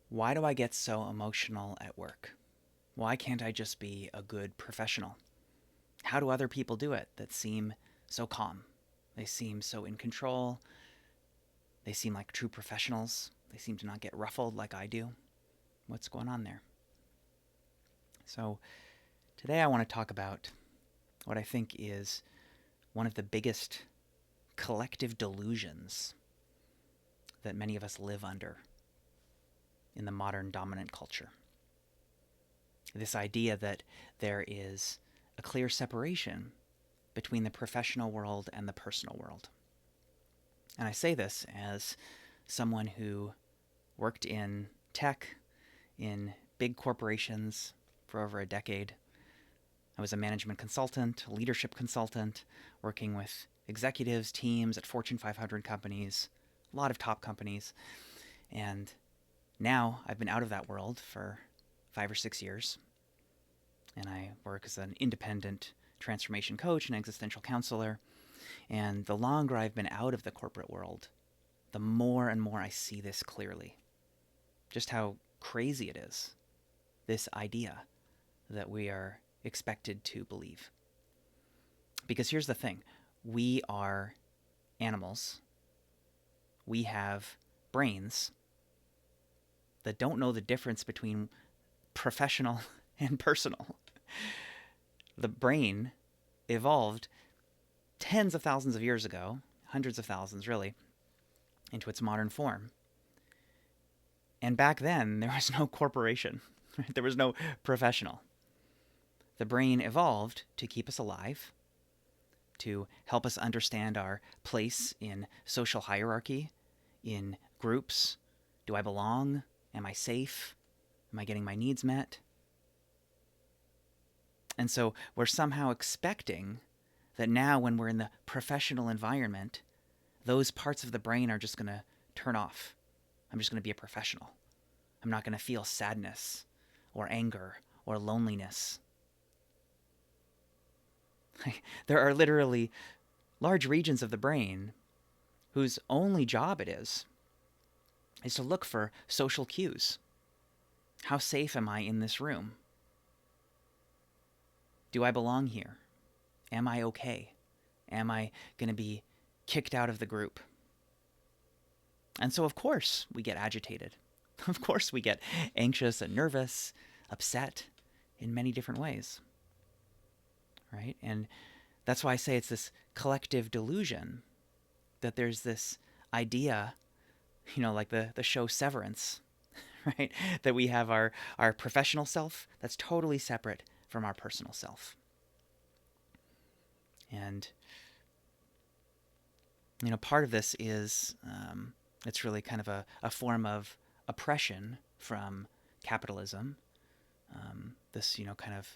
Why do I get so emotional at work? Why can't I just be a good professional? How do other people do it that seem so calm? They seem so in control. They seem like true professionals. They seem to not get ruffled like I do. What's going on there? So, today I want to talk about what I think is one of the biggest collective delusions that many of us live under in the modern dominant culture. This idea that there is a clear separation between the professional world and the personal world. And I say this as someone who worked in tech, in big corporations for over a decade. I was a management consultant, a leadership consultant, working with executives, teams at Fortune 500 companies, a lot of top companies. And now I've been out of that world for 5 or 6 years, and I work as an independent transformation coach and existential counselor. And the longer I've been out of the corporate world, the more and more I see this clearly. Just how crazy it is, this idea that we are expected to believe. Because here's the thing, we are animals. We have brains that don't know the difference between professional and personal. The brain evolved tens of thousands of years ago, hundreds of thousands really, into its modern form. And back then, there was no corporation, right? There was no professional. The brain evolved to keep us alive, to help us understand our place in social hierarchy, in groups. Do I belong? Am I safe? Am I getting my needs met? And so we're somehow expecting that now, when we're in the professional environment, those parts of the brain are just going to turn off. I'm just going to be a professional. I'm not going to feel sadness or anger or loneliness. There are literally large regions of the brain whose only job it is to look for social cues. How safe am I in this room? Do I belong here? Am I okay? Am I going to be kicked out of the group? And so, of course, we get agitated. Of course, we get anxious and nervous, upset in many different ways. Right? And that's why I say it's this collective delusion that there's this idea, like the show Severance, right? That we have our professional self that's totally separate from our personal self. And, part of this is it's really kind of a form of oppression from capitalism. This, kind of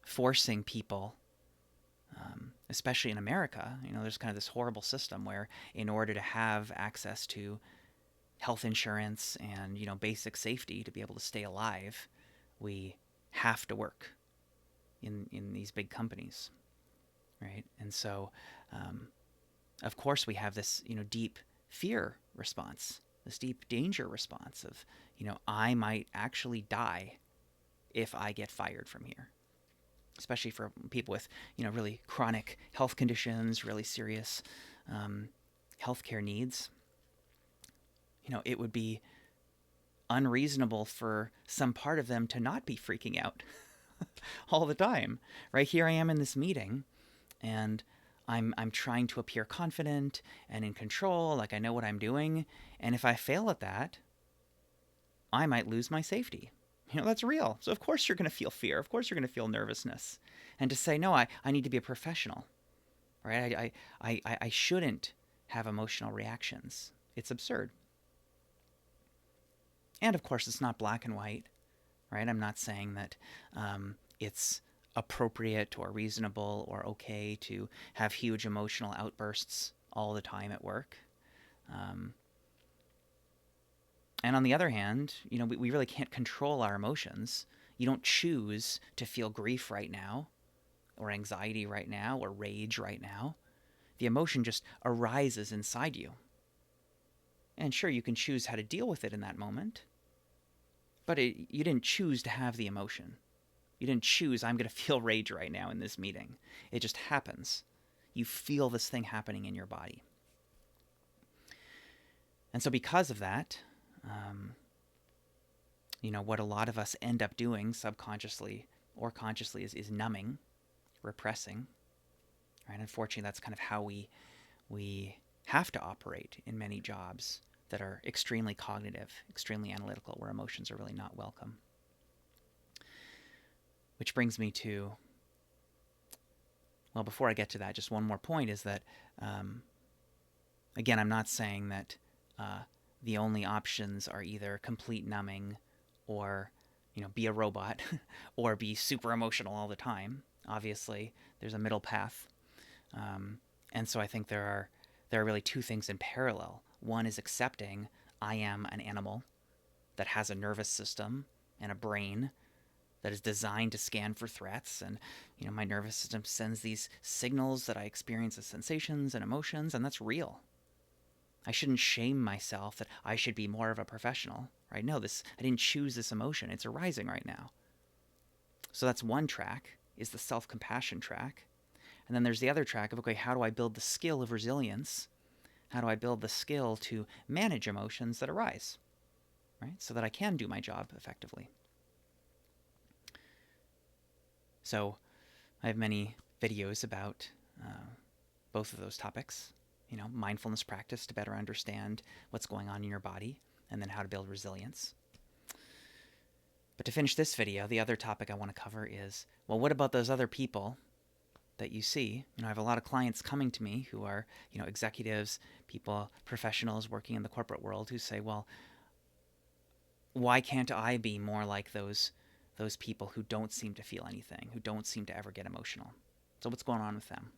forcing people, especially in America, there's kind of this horrible system where in order to have access to health insurance and, basic safety to be able to stay alive, we have to work in these big companies, right? And so, of course, we have this, deep fear response, this deep danger response of, I might actually die if I get fired from here, especially for people with, really chronic health conditions, really serious healthcare needs. It would be unreasonable for some part of them to not be freaking out all the time, right? Here I am in this meeting, and I'm trying to appear confident and in control, like I know what I'm doing. And if I fail at that, I might lose my safety. That's real. So of course you're going to feel fear. Of course you're going to feel nervousness. And to say, no, I need to be a professional, right? I shouldn't have emotional reactions. It's absurd. And of course, it's not black and white, right? I'm not saying that it's appropriate or reasonable or okay to have huge emotional outbursts all the time at work. And on the other hand, we really can't control our emotions. You don't choose to feel grief right now, or anxiety right now, or rage right now. The emotion just arises inside you. And sure, you can choose how to deal with it in that moment, but you didn't choose to have the emotion. You didn't choose, I'm going to feel rage right now in this meeting. It just happens. You feel this thing happening in your body. And so because of that, what a lot of us end up doing subconsciously or consciously is numbing, repressing. Right? Unfortunately, that's kind of how we have to operate in many jobs that are extremely cognitive, extremely analytical, where emotions are really not welcome. Which brings me to, well, before I get to that, just one more point is that, again, I'm not saying that the only options are either complete numbing or, be a robot or be super emotional all the time. Obviously, there's a middle path. And so I think there are really two things in parallel. One is accepting I am an animal that has a nervous system and a brain that is designed to scan for threats, and my nervous system sends these signals that I experience as sensations and emotions, and that's real. I shouldn't shame myself that I should be more of a professional, right? No, I didn't choose this emotion. It's arising right now. So that's one track, is the self-compassion track. And then there's the other track of, okay, how do I build the skill of resilience? How do I build the skill to manage emotions that arise, right? So that I can do my job effectively. So I have many videos about both of those topics. Mindfulness practice to better understand what's going on in your body, and then how to build resilience. But to finish this video, the other topic I want to cover is, well, what about those other people that you see? I have a lot of clients coming to me who are, executives, people, professionals working in the corporate world who say, well, why can't I be more like those people who don't seem to feel anything, who don't seem to ever get emotional? So what's going on with them?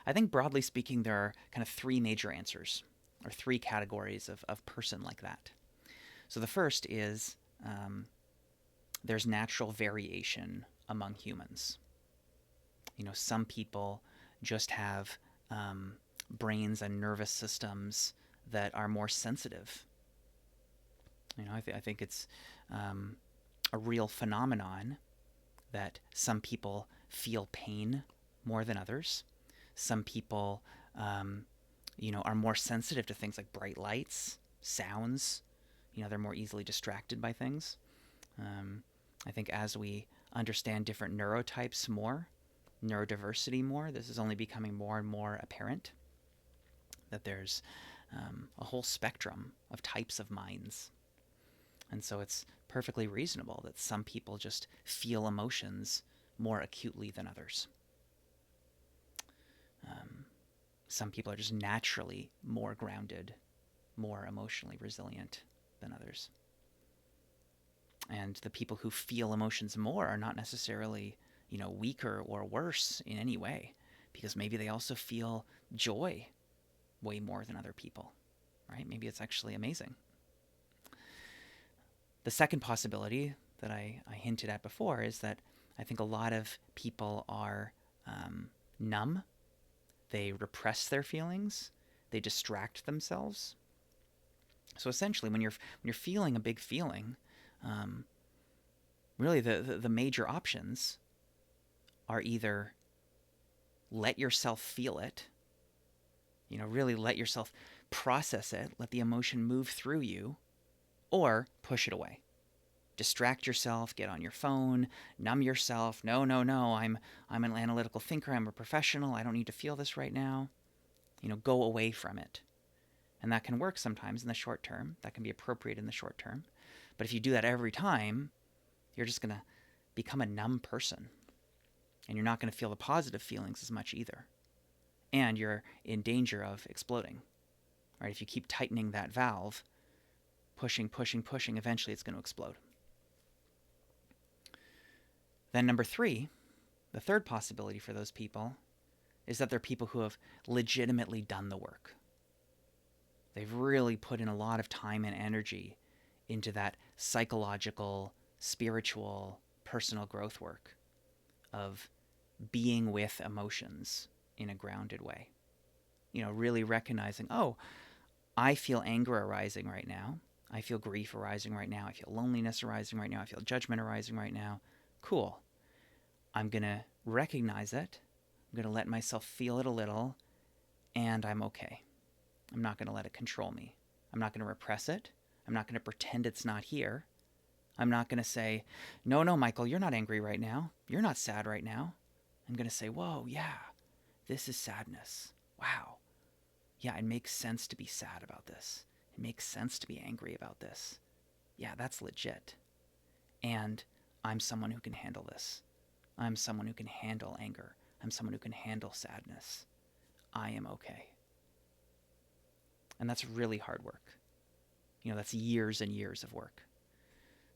I think broadly speaking, there are kind of three major answers, or three categories of person like that. So the first is there's natural variation among humans. Some people just have brains and nervous systems that are more sensitive. I think it's a real phenomenon that some people feel pain more than others. Some people, are more sensitive to things like bright lights, sounds. They're more easily distracted by things. I think as we understand different neurotypes more, neurodiversity more, this is only becoming more and more apparent that there's a whole spectrum of types of minds. And so it's perfectly reasonable that some people just feel emotions more acutely than others. Some people are just naturally more grounded, more emotionally resilient than others. And the people who feel emotions more are not necessarily, weaker or worse in any way, because maybe they also feel joy way more than other people, right? Maybe it's actually amazing. The second possibility that I hinted at before is that I think a lot of people are numb. They repress their feelings. They distract themselves. So essentially, when you're feeling a big feeling, really the major options are either let yourself feel it, really let yourself process it, let the emotion move through you, or push it away. Distract yourself, get on your phone, numb yourself. No, I'm an analytical thinker, I'm a professional, I don't need to feel this right now. Go away from it. And that can work sometimes in the short term. That can be appropriate in the short term. But if you do that every time, you're just going to become a numb person. And you're not going to feel the positive feelings as much either. And you're in danger of exploding. Right? If you keep tightening that valve, pushing, eventually it's going to explode. Then number three, the third possibility for those people is that they're people who have legitimately done the work. They've really put in a lot of time and energy into that psychological, spiritual, personal growth work of being with emotions in a grounded way. Really recognizing, oh, I feel anger arising right now. I feel grief arising right now. I feel loneliness arising right now. I feel judgment arising right now. Cool. I'm going to recognize it. I'm going to let myself feel it a little, and I'm okay. I'm not going to let it control me. I'm not going to repress it. I'm not going to pretend it's not here. I'm not going to say, no, Michael, you're not angry right now. You're not sad right now. I'm going to say, whoa, yeah, this is sadness. Wow. Yeah, it makes sense to be sad about this. It makes sense to be angry about this. Yeah, that's legit. And I'm someone who can handle this. I'm someone who can handle anger. I'm someone who can handle sadness. I am okay. And that's really hard work. That's years and years of work.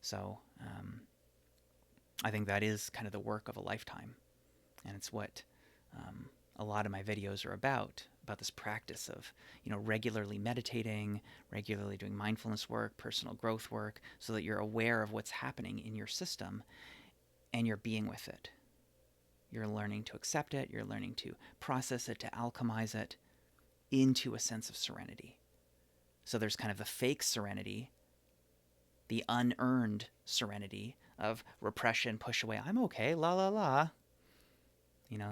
So I think that is kind of the work of a lifetime. And it's what a lot of my videos are about this practice of, regularly meditating, regularly doing mindfulness work, personal growth work, so that you're aware of what's happening in your system and you're being with it. You're learning to accept it. You're learning to process it, to alchemize it into a sense of serenity. So there's kind of the fake serenity, the unearned serenity of repression, push away. I'm okay, la la la.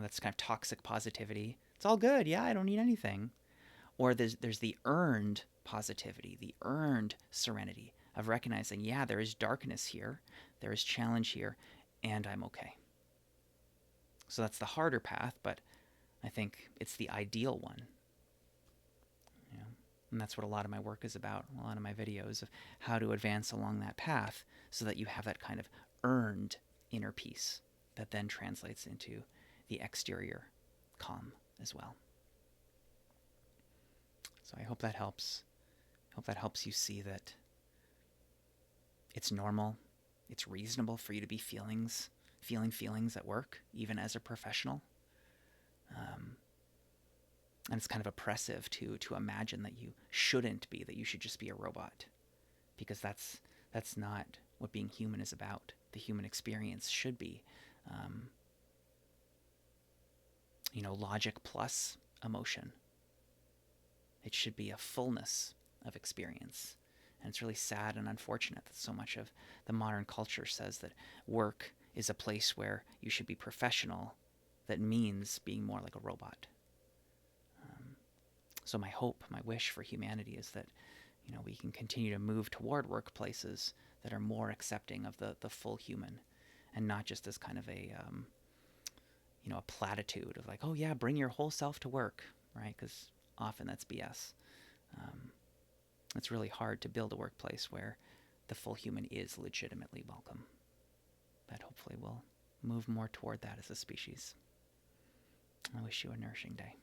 That's kind of toxic positivity. It's all good. Yeah, I don't need anything. Or there's the earned positivity, the earned serenity of recognizing, yeah, there is darkness here, there is challenge here, and I'm okay. So that's the harder path, but I think it's the ideal one. And that's what a lot of my work is about, a lot of my videos of how to advance along that path so that you have that kind of earned inner peace that then translates into the exterior calm as well. So I hope that helps. I hope that helps you see that it's normal, it's reasonable for you to be feeling feelings at work, even as a professional. And it's kind of oppressive to imagine that you shouldn't be, that you should just be a robot, because that's not what being human is about. The human experience should be, logic plus emotion. It should be a fullness of experience. And it's really sad and unfortunate that so much of the modern culture says that work is a place where you should be professional. That means being more like a robot. So my hope, my wish for humanity is that, we can continue to move toward workplaces that are more accepting of the full human, and not just as kind of a platitude of like, oh yeah, bring your whole self to work, right? Because often that's BS. It's really hard to build a workplace where the full human is legitimately welcome. But hopefully we'll move more toward that as a species. I wish you a nourishing day.